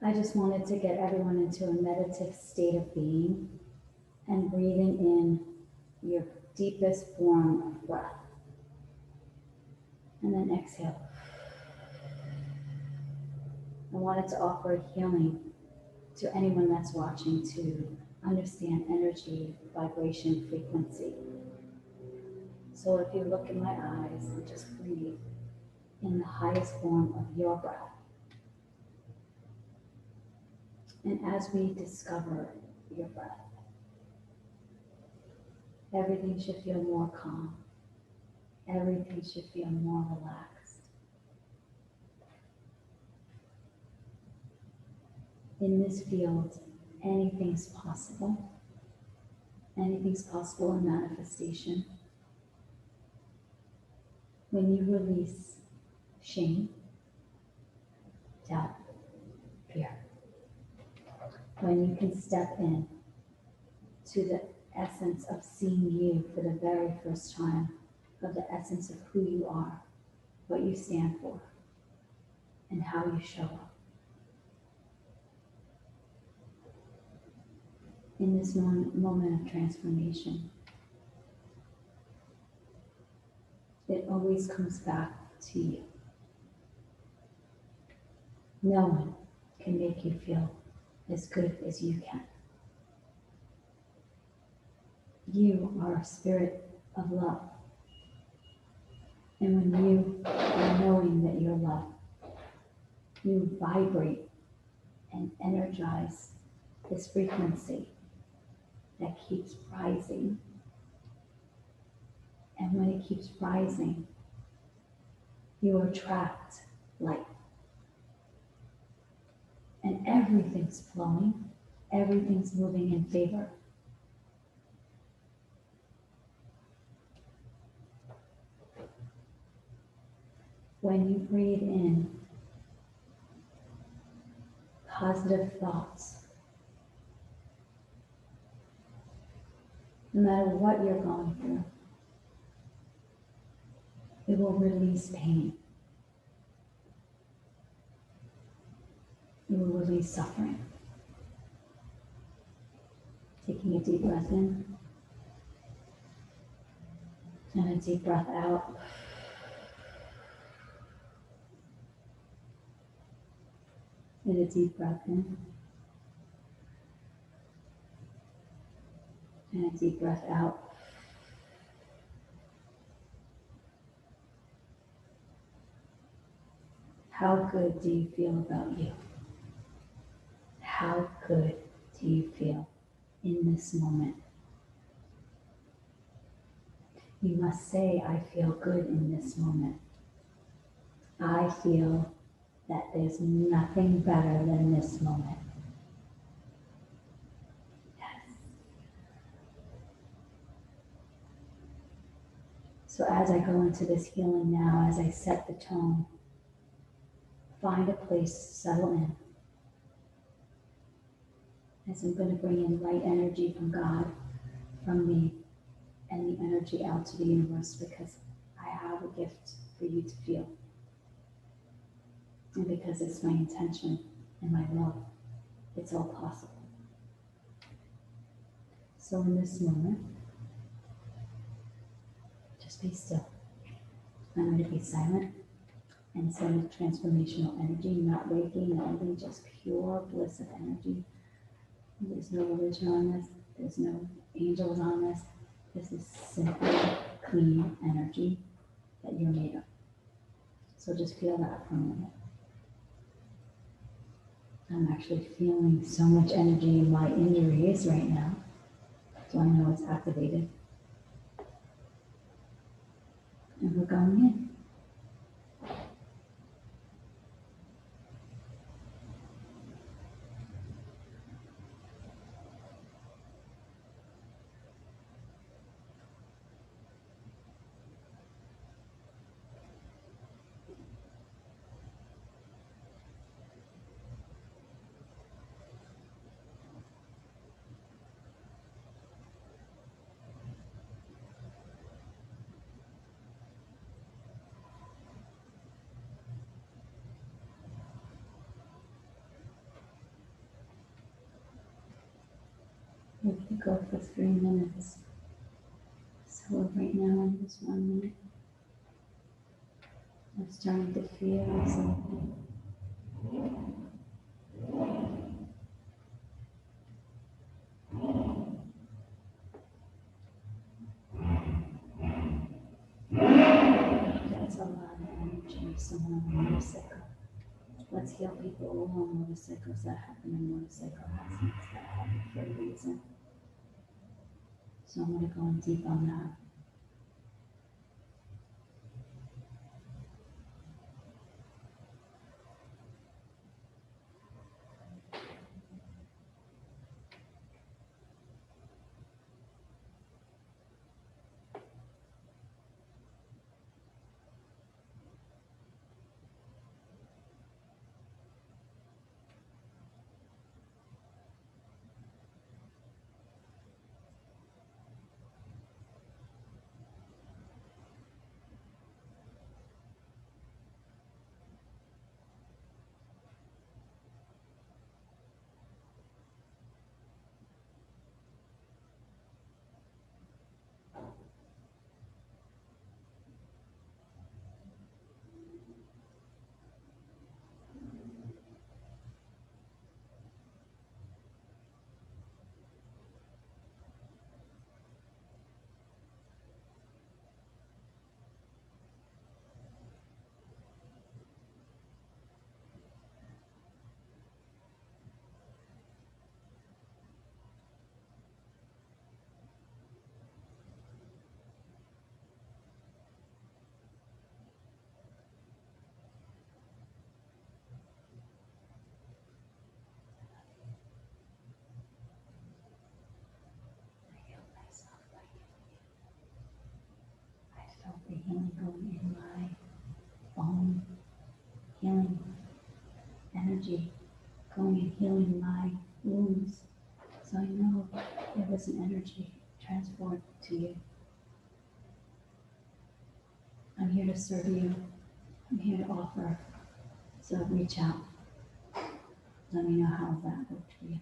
I just wanted to get everyone into a meditative state of being and breathing in your deepest form of breath. And then exhale. I wanted to offer healing to anyone that's watching to understand energy, vibration, frequency. So if you look in my eyes and just breathe in the highest form of your breath. And as we discover your breath, everything should feel more calm. Everything should feel more relaxed. In this field, anything's possible. Anything's possible in manifestation. When you release shame, doubt, fear, when you can step in to the essence of seeing you for the very first time, of the essence of who you are, what you stand for, and how you show up. In this moment of transformation, it always comes back to you. No one can make you feel as good as you can. You are a spirit of love. And when you are knowing that you're loved, you vibrate and energize this frequency that keeps rising. And when it keeps rising, you attract light. And everything's flowing, everything's moving in favor. When you breathe in positive thoughts, no matter what you're going through, it will release pain. It will release suffering. Taking a deep breath in and a deep breath out. And a deep breath in and a deep breath out. How good do you feel about you? How good do you feel in this moment? You must say, I feel good in this moment. I feel that there's nothing better than this moment. Yes. So as I go into this healing now, as I set the tone, find a place to settle in. As I'm going to bring in light energy from God, from me, and the energy out to the universe, because I have a gift for you to feel. And because it's my intention and my love, it's all possible. So in this moment, just be still. I'm going to be silent and send transformational energy, not Reiki, not anything, just pure bliss of energy. There's no religion on this. There's no angels on this. This is simply clean energy that you're made of. So just feel that for a minute. I'm actually feeling so much energy in my injuries right now. So I know it's activated. And we're going in. to go for 3 minutes. So we're right now in this 1 minute. I'm starting to feel something. That's a lot of energy. Someone on a motorcycle. Let's heal people on motorcycles that happen in motorcycle accidents that happen for a reason. So I'm going to go in deep on that. I felt the healing going in my bone, healing energy going and healing my wounds. So I know there was an energy transport to you. I'm here to serve you. I'm here to offer. So reach out. Let me know how that worked for you.